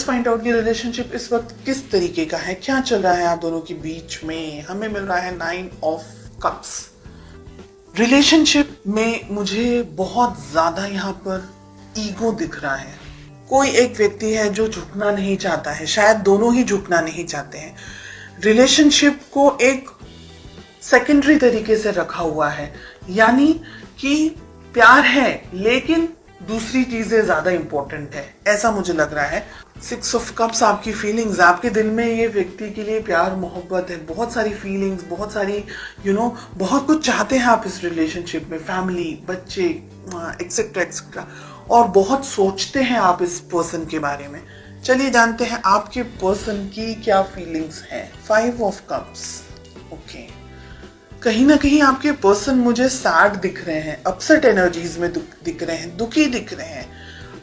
Find out कि relationship इस वक्त किस तरीके का है, क्या चल रहा है आप दोनों के बीच में। हमें मिल रहा है 9 ऑफ कप्स। रिलेशनशिप में मुझे बहुत ज्यादा यहाँ पर ईगो दिख रहा है। कोई एक व्यक्ति है जो झुकना नहीं चाहता है, शायद दोनों ही झुकना नहीं चाहते हैं। रिलेशनशिप को एक सेकेंडरी तरीके से रखा हुआ है, यानी कि प्यार है लेकिन दूसरी चीजें ज्यादा इंपॉर्टेंट है, ऐसा मुझे लग रहा है। 6 ऑफ कप्स आपकी फीलिंग्स, आपके दिल में ये व्यक्ति के लिए प्यार मोहब्बत है, बहुत सारी फीलिंग्स, बहुत सारी बहुत कुछ चाहते हैं आप इस रिलेशनशिप में, फैमिली, बच्चे, एक्सेट्रा एक्सेट्रा, और बहुत सोचते हैं आप इस पर्सन के बारे में। चलिए जानते हैं आपके पर्सन की क्या फीलिंग्स हैं। 5 ऑफ कप्स। ओके, कहीं ना कहीं आपके पर्सन मुझे सैड दिख रहे हैं, अपसेट एनर्जीज में दिख रहे हैं, दुखी दिख रहे हैं।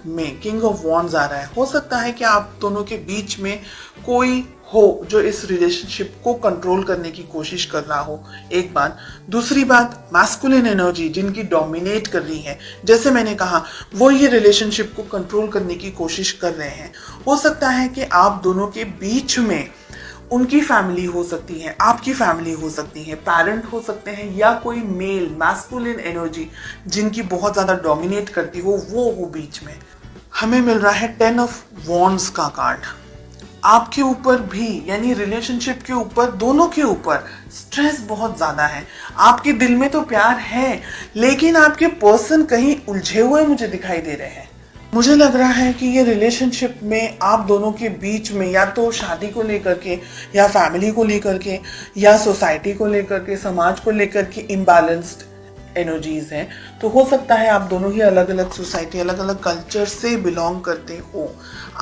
में किंग ऑफ वॉन्ड्स आ रहा है। हो सकता है कि आप दोनों के बीच में कोई हो जो इस रिलेशनशिप को कंट्रोल करने की कोशिश कर रहा हो, एक बात। दूसरी बात, मैस्कुलिन एनर्जी जिनकी डोमिनेट कर रही है, जैसे मैंने कहा, वो ये रिलेशनशिप को कंट्रोल करने की कोशिश कर रहे हैं। हो सकता है कि आप दोनों के बीच में उनकी फैमिली हो सकती है, आपकी फैमिली हो सकती है, पेरेंट हो सकते हैं, या कोई मेल मैस्कुलिन एनर्जी जिनकी बहुत ज्यादा डोमिनेट करती हो, वो हो बीच में। हमें मिल रहा है 10 ऑफ वॉन्ड्स का कार्ड। आपके ऊपर भी, यानी रिलेशनशिप के ऊपर, दोनों के ऊपर स्ट्रेस बहुत ज्यादा है। आपके दिल में तो प्यार है लेकिन आपके पर्सन कहीं उलझे हुए मुझे दिखाई दे रहे हैं। मुझे लग रहा है कि ये रिलेशनशिप में आप दोनों के बीच में या तो शादी को लेकर के, या फैमिली को लेकर के, या सोसाइटी को लेकर के, समाज को लेकर के इम्बैलेंस्ड एनर्जीज हैं। तो हो सकता है आप दोनों ही अलग अलग सोसाइटी, अलग अलग कल्चर से बिलोंग करते हो।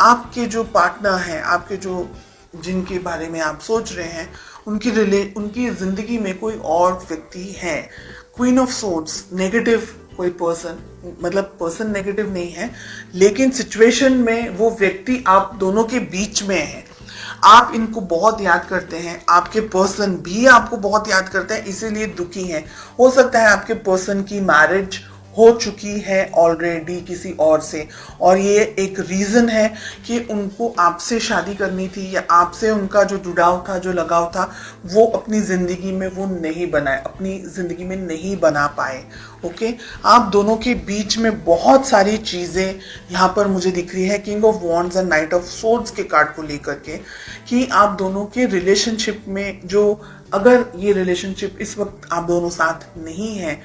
आपके जो पार्टनर हैं, आपके जो जिनके बारे में आप सोच रहे हैं, उनकी जिंदगी में कोई और व्यक्ति है। क्वीन ऑफ सोर्ड्स, नेगेटिव कोई पर्सन, मतलब पर्सन नेगेटिव नहीं है लेकिन सिचुएशन में वो व्यक्ति आप दोनों के बीच में है। आप इनको बहुत याद करते हैं, आपके पर्सन भी आपको बहुत याद करते हैं, इसीलिए दुखी हैं। हो सकता है आपके पर्सन की मैरिज हो चुकी है ऑलरेडी किसी और से, और ये एक रीजन है कि उनको आपसे शादी करनी थी, या आपसे उनका जो जुड़ाव था, जो लगाव था, वो अपनी जिंदगी में वो नहीं बनाए, अपनी जिंदगी में नहीं बना पाए। ओके, आप दोनों के बीच में बहुत सारी चीजें यहाँ पर मुझे दिख रही है king of wands and night of swords के कार्ड को लेकर के, कि आप दोनों के रिलेशनशिप में जो, अगर ये रिलेशनशिप इस वक्त आप दोनों साथ नहीं है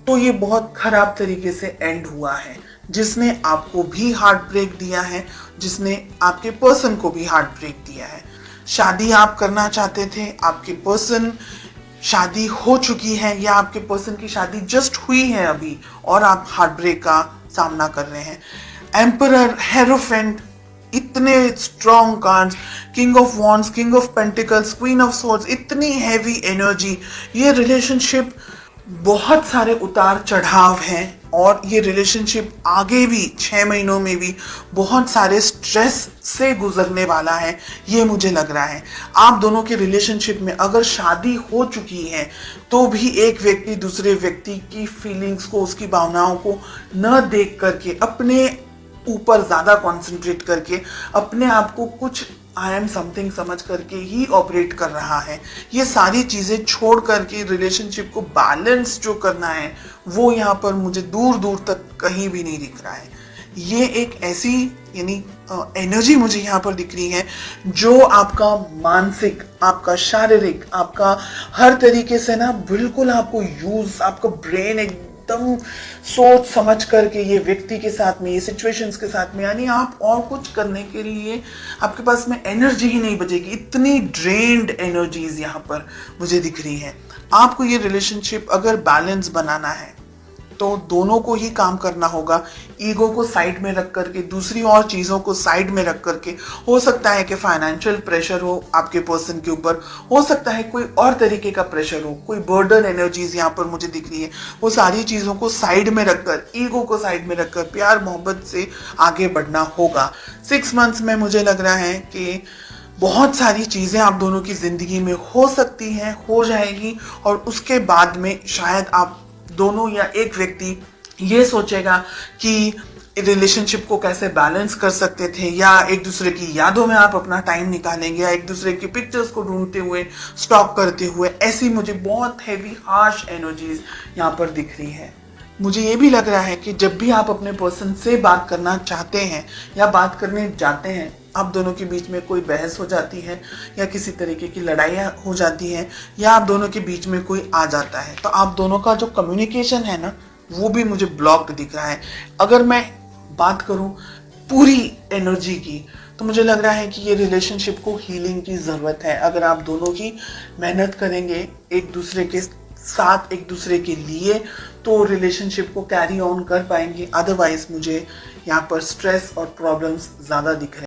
तो ये बहुत खराब तरीके से एंड हुआ है, जिसने आपको भी हार्ट ब्रेक दिया है, जिसने आपके पर्सन को भी हार्ट ब्रेक दिया है। शादी आप करना चाहते थे, आपके पर्सन, शादी हो चुकी है या आपके पर्सन की शादी जस्ट हुई है अभी, और आप हार्ट ब्रेक का सामना कर रहे हैं। एम्परर, हेरोफेंट, इतने strong cards, king of wands, king of pentacles, queen of swords, इतनी हैवी एनर्जी। ये रिलेशनशिप बहुत सारे उतार चढ़ाव हैं, और ये रिलेशनशिप आगे भी 6 महीनों में भी बहुत सारे स्ट्रेस से गुजरने वाला है, ये मुझे लग रहा है। आप दोनों के रिलेशनशिप में अगर शादी हो चुकी है तो भी एक व्यक्ति दूसरे व्यक्ति की फीलिंग्स को, उसकी भावनाओं को न देख करके, अपने ऊपर ज्यादा कंसंट्रेट करके, अपने आप को कुछ आई एम समथिंग समझ करके ही ऑपरेट कर रहा है। ये सारी चीजें छोड़ करके रिलेशनशिप को बैलेंस जो करना है, वो यहाँ पर मुझे दूर दूर तक कहीं भी नहीं दिख रहा है। ये एक ऐसी, यानी एनर्जी मुझे यहाँ पर दिख रही है जो आपका मानसिक, आपका शारीरिक, आपका हर तरीके से ना बिल्कुल आपको यूज, आपका ब्रेन एकदम सोच समझ करके ये व्यक्ति के साथ में, ये सिचुएशंस के साथ में, यानी आप और कुछ करने के लिए आपके पास में एनर्जी ही नहीं बचेगी। इतनी ड्रेन्ड एनर्जीज यहाँ पर मुझे दिख रही है। आपको ये रिलेशनशिप अगर बैलेंस बनाना है तो दोनों को ही काम करना होगा। ईगो को साइड में रख करके, दूसरी और चीजों को साइड में रख करके, हो सकता है कि फाइनेंशियल प्रेशर हो आपके पर्सन के ऊपर, हो सकता है कोई और तरीके का प्रेशर हो, कोई बर्डन एनर्जीज यहाँ पर मुझे दिख रही है, वो सारी चीजों को साइड में रखकर, ईगो को साइड में रखकर प्यार मोहब्बत से आगे बढ़ना होगा। 6 मंथ्स में मुझे लग रहा है कि बहुत सारी चीजें आप दोनों की जिंदगी में हो सकती हैं, हो जाएगी, और उसके बाद में शायद आप दोनों या एक व्यक्ति ये सोचेगा कि रिलेशनशिप को कैसे बैलेंस कर सकते थे, या एक दूसरे की यादों में आप अपना टाइम निकालेंगे, या एक दूसरे की पिक्चर्स को ढूंढते हुए, स्टॉक करते हुए, ऐसी मुझे बहुत हैवी हार्श एनर्जीज यहाँ पर दिख रही है। मुझे ये भी लग रहा है कि जब भी आप अपने पर्सन से बात करना चाहते हैं या बात करने जाते हैं, आप दोनों के बीच में कोई बहस हो जाती है या किसी तरीके की लड़ाइयाँ हो जाती हैं, या आप दोनों के बीच में कोई आ जाता है, तो आप दोनों का जो कम्युनिकेशन है ना, वो भी मुझे ब्लॉक्ड दिख रहा है। अगर मैं बात करूं पूरी एनर्जी की, तो मुझे लग रहा है कि ये रिलेशनशिप को हीलिंग की ज़रूरत है। अगर आप दोनों की मेहनत करेंगे एक दूसरे के साथ, एक दूसरे के लिए, तो रिलेशनशिप को कैरी ऑन कर पाएंगे। अदरवाइज मुझे यहाँ पर स्ट्रेस और प्रॉब्लम्स ज़्यादा दिख रहे हैं।